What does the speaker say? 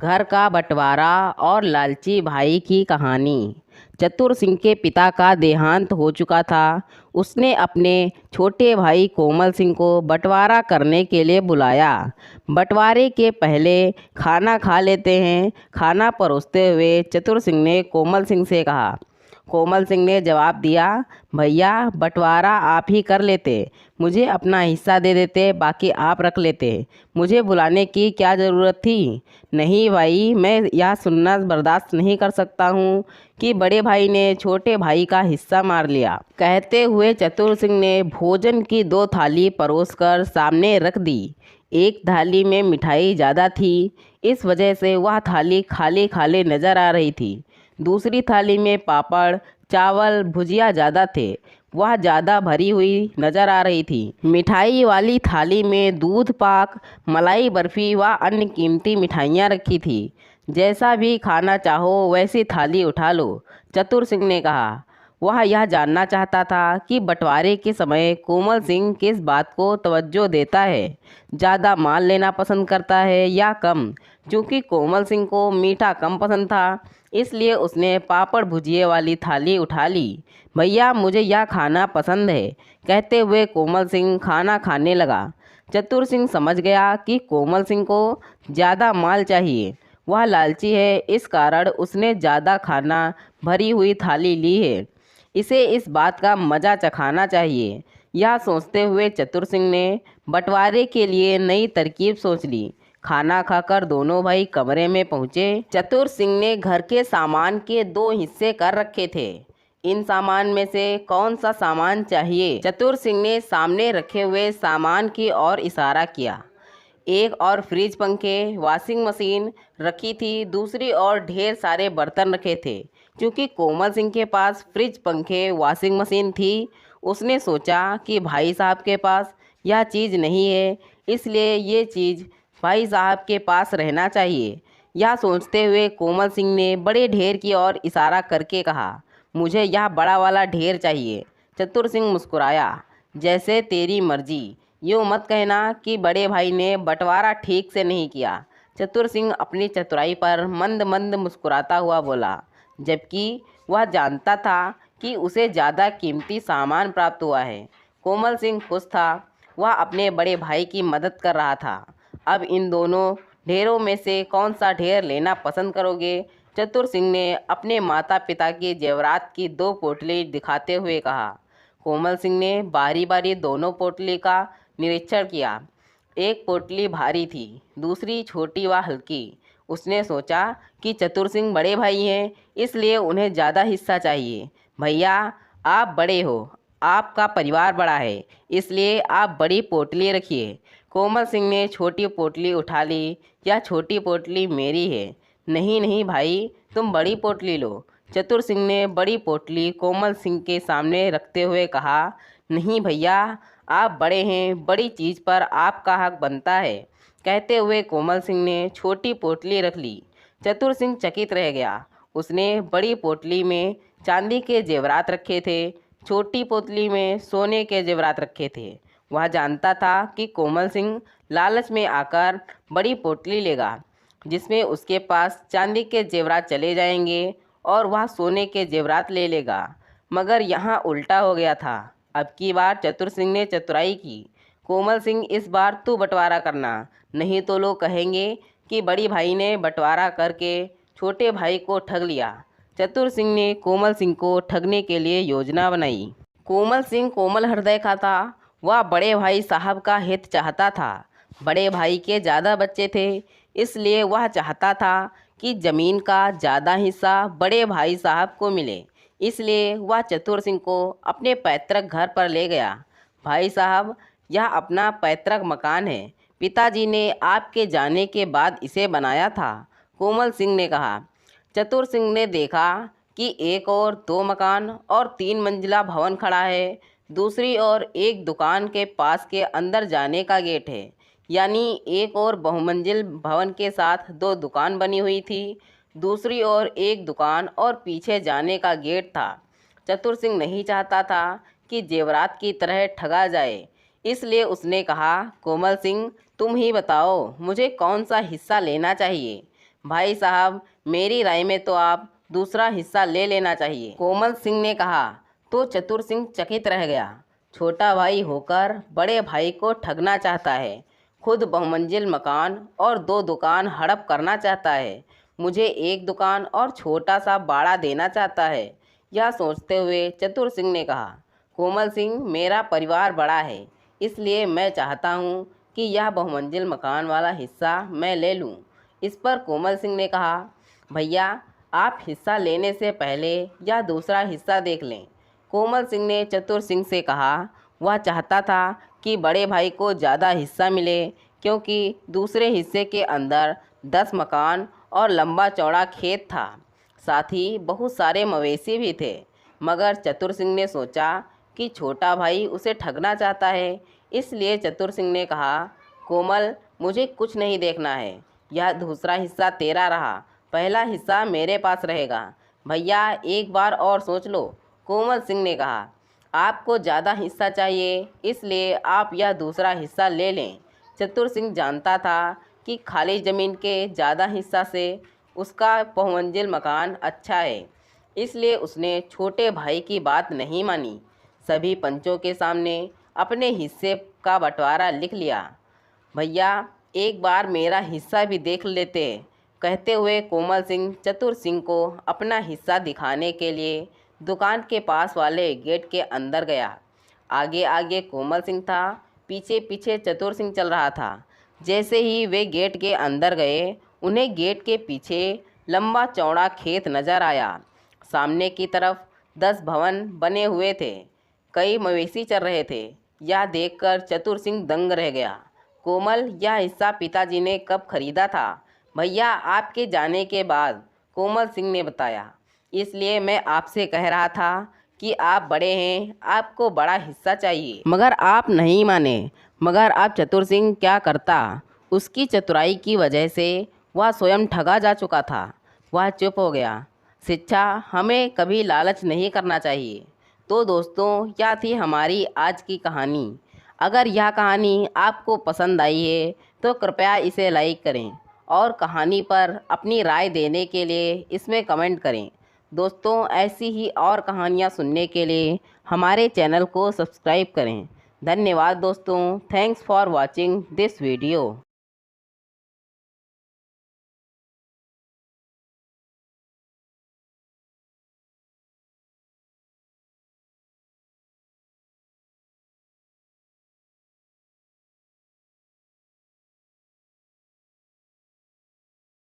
घर का बंटवारा और लालची भाई की कहानी। चतुर सिंह के पिता का देहांत हो चुका था। उसने अपने छोटे भाई कोमल सिंह को बंटवारा करने के लिए बुलाया। बंटवारे के पहले खाना खा लेते हैं। खाना परोसते हुए चतुर सिंह ने कोमल सिंह से कहा। कोमल सिंह ने जवाब दिया, भैया बंटवारा आप ही कर लेते, मुझे अपना हिस्सा दे देते, बाकी आप रख लेते। मुझे बुलाने की क्या ज़रूरत थी? नहीं भाई, मैं यह सुनना बर्दाश्त नहीं कर सकता हूँ कि बड़े भाई ने छोटे भाई का हिस्सा मार लिया। कहते हुए चतुर सिंह ने भोजन की 2 थाली परोसकर सामने रख दी। एक थाली में मिठाई ज़्यादा थी, इस वजह से वह थाली खाली खाली नज़र आ रही थी। दूसरी थाली में पापड़, चावल, भुजिया ज़्यादा थे, वह ज़्यादा भरी हुई नज़र आ रही थी। मिठाई वाली थाली में दूध पाक, मलाई बर्फ़ी व अन्य कीमती मिठाइयाँ रखी थी। जैसा भी खाना चाहो वैसी थाली उठा लो, चतुर सिंह ने कहा। वह यह जानना चाहता था कि बंटवारे के समय कोमल सिंह किस बात को तवज्जो देता है, ज़्यादा माल लेना पसंद करता है या कम। चूँकि कोमल सिंह को मीठा कम पसंद था, इसलिए उसने पापड़ भुजिए वाली थाली उठा ली। भैया मुझे यह खाना पसंद है, कहते हुए कोमल सिंह खाना खाने लगा। चतुर सिंह समझ गया कि कोमल सिंह को ज़्यादा माल चाहिए, वह लालची है, इस कारण उसने ज़्यादा खाना भरी हुई थाली ली है। इसे इस बात का मज़ा चखाना चाहिए। यह सोचते हुए चतुर सिंह ने बंटवारे के लिए नई तरकीब सोच ली। खाना खाकर दोनों भाई कमरे में पहुँचे। चतुर सिंह ने घर के सामान के 2 हिस्से कर रखे थे। इन सामान में से कौन सा सामान चाहिए? चतुर सिंह ने सामने रखे हुए सामान की ओर इशारा किया। एक और फ्रिज, पंखे, वॉशिंग मशीन रखी थी, दूसरी ओर ढेर सारे बर्तन रखे थे। क्योंकि कोमल सिंह के पास फ्रिज, पंखे, वॉशिंग मशीन थी, उसने सोचा कि भाई साहब के पास यह चीज़ नहीं है, इसलिए ये चीज़ भाई साहब के पास रहना चाहिए। यह सोचते हुए कोमल सिंह ने बड़े ढेर की ओर इशारा करके कहा, मुझे यह बड़ा वाला ढेर चाहिए। चतुर सिंह मुस्कुराया, जैसे तेरी मर्जी, यूँ मत कहना कि बड़े भाई ने बंटवारा ठीक से नहीं किया। चतुर सिंह अपनी चतुराई पर मंद मंद मुस्कुराता हुआ बोला, जबकि वह जानता था कि उसे ज़्यादा कीमती सामान प्राप्त हुआ है। कोमल सिंह खुश था, वह अपने बड़े भाई की मदद कर रहा था। अब इन दोनों ढेरों में से कौन सा ढेर लेना पसंद करोगे? चतुर सिंह ने अपने माता पिता के जेवरात की 2 पोटली दिखाते हुए कहा। कोमल सिंह ने बारी बारी दोनों पोटली का निरीक्षण किया। एक पोटली भारी थी, दूसरी छोटी व हल्की। उसने सोचा कि चतुर सिंह बड़े भाई हैं, इसलिए उन्हें ज़्यादा हिस्सा चाहिए। भैया आप बड़े हो, आपका परिवार बड़ा है, इसलिए आप बड़ी पोटली रखिए। कोमल सिंह ने छोटी पोटली उठा ली। यह छोटी पोटली मेरी है। नहीं नहीं भाई, तुम बड़ी पोटली लो। चतुर सिंह ने बड़ी पोटली कोमल सिंह के सामने रखते हुए कहा। नहीं भैया, आप बड़े हैं, बड़ी चीज़ पर आपका हक बनता है, कहते हुए कोमल सिंह ने छोटी पोटली रख ली। चतुर सिंह चकित रह गया। उसने बड़ी पोटली में चांदी के जेवरात रखे थे, छोटी पोटली में सोने के जेवरात रखे थे। वह जानता था कि कोमल सिंह लालच में आकर बड़ी पोटली लेगा, जिसमें उसके पास चांदी के जेवरात चले जाएंगे और वह सोने के जेवरात ले लेगा। मगर यहाँ उल्टा हो गया था। अब की बार चतुर सिंह ने चतुराई की। कोमल सिंह, इस बार तू बंटवारा करना, नहीं तो लोग कहेंगे कि बड़ी भाई ने बंटवारा करके छोटे भाई को ठग लिया। चतुर सिंह ने कोमल सिंह को ठगने के लिए योजना बनाई। कोमल सिंह कोमल हृदय का था। वह बड़े भाई साहब का हित चाहता था। बड़े भाई के ज़्यादा बच्चे थे, इसलिए वह चाहता था कि ज़मीन का ज़्यादा हिस्सा बड़े भाई साहब को मिले। इसलिए वह चतुर सिंह को अपने पैतृक घर पर ले गया। भाई साहब, यह अपना पैतृक मकान है, पिताजी ने आपके जाने के बाद इसे बनाया था, कोमल सिंह ने कहा। चतुर सिंह ने देखा कि एक और 2 मकान और 3 मंजिला भवन खड़ा है। दूसरी ओर एक दुकान के पास के अंदर जाने का गेट है, यानी एक और बहुमंजिल भवन के साथ 2 दुकान बनी हुई थी। दूसरी ओर एक दुकान और पीछे जाने का गेट था। चतुर सिंह नहीं चाहता था कि जेवरात की तरह ठगा जाए, इसलिए उसने कहा, कोमल सिंह तुम ही बताओ, मुझे कौन सा हिस्सा लेना चाहिए? भाई साहब, मेरी राय में तो आप दूसरा हिस्सा ले लेना चाहिए। कोमल सिंह ने कहा तो चतुर सिंह चकित रह गया। छोटा भाई होकर बड़े भाई को ठगना चाहता है, खुद बहुमंजिल मकान और 2 दुकान हड़प करना चाहता है, मुझे 1 दुकान और छोटा सा बाड़ा देना चाहता है। यह सोचते हुए चतुर सिंह ने कहा, कोमल सिंह, मेरा परिवार बड़ा है, इसलिए मैं चाहता हूँ कि यह बहुमंजिल मकान वाला हिस्सा मैं ले लूँ। इस पर कोमल सिंह ने कहा, भैया, आप हिस्सा लेने से पहले यह दूसरा हिस्सा देख लें। कोमल सिंह ने चतुर सिंह से कहा, वह चाहता था कि बड़े भाई को ज़्यादा हिस्सा मिले, क्योंकि दूसरे हिस्से के अंदर 10 मकान और लंबा चौड़ा खेत था, साथ ही बहुत सारे मवेशी भी थे। मगर चतुर सिंह ने सोचा कि छोटा भाई उसे ठगना चाहता है, इसलिए चतुर सिंह ने कहा, कोमल, मुझे कुछ नहीं देखना है, यह दूसरा हिस्सा तेरा रहा, पहला हिस्सा मेरे पास रहेगा। भैया, एक बार और सोच लो। कोमल सिंह ने कहा, आपको ज़्यादा हिस्सा चाहिए, इसलिए आप यह दूसरा हिस्सा ले लें। चतुर सिंह जानता था कि खाली ज़मीन के ज़्यादा हिस्सा से उसका बहुमंजिल मकान अच्छा है, इसलिए उसने छोटे भाई की बात नहीं मानी। सभी पंचों के सामने अपने हिस्से का बंटवारा लिख लिया। भैया, एक बार मेरा हिस्सा भी देख लेते, कहते हुए कोमल सिंह चतुर सिंह को अपना हिस्सा दिखाने के लिए दुकान के पास वाले गेट के अंदर गया। आगे आगे कोमल सिंह था, पीछे पीछे चतुर सिंह चल रहा था। जैसे ही वे गेट के अंदर गए, उन्हें गेट के पीछे लंबा चौड़ा खेत नजर आया। सामने की तरफ 10 भवन बने हुए थे, कई मवेशी चर रहे थे। यह देखकर चतुर सिंह दंग रह गया। कोमल, यह हिस्सा पिताजी ने कब खरीदा था? भैया, आपके जाने के बाद, कोमल सिंह ने बताया। इसलिए मैं आपसे कह रहा था कि आप बड़े हैं, आपको बड़ा हिस्सा चाहिए, मगर आप नहीं माने। मगर आप चतुर सिंह क्या करता? उसकी चतुराई की वजह से वह स्वयं ठगा जा चुका था। वह चुप हो गया। शिक्षा, हमें कभी लालच नहीं करना चाहिए। तो दोस्तों, यह थी हमारी आज की कहानी। अगर यह कहानी आपको पसंद आई है तो कृपया इसे लाइक करें और कहानी पर अपनी राय देने के लिए इसमें कमेंट करें। दोस्तों, ऐसी ही और कहानियाँ सुनने के लिए हमारे चैनल को सब्सक्राइब करें। धन्यवाद दोस्तों। Thanks for watching this video.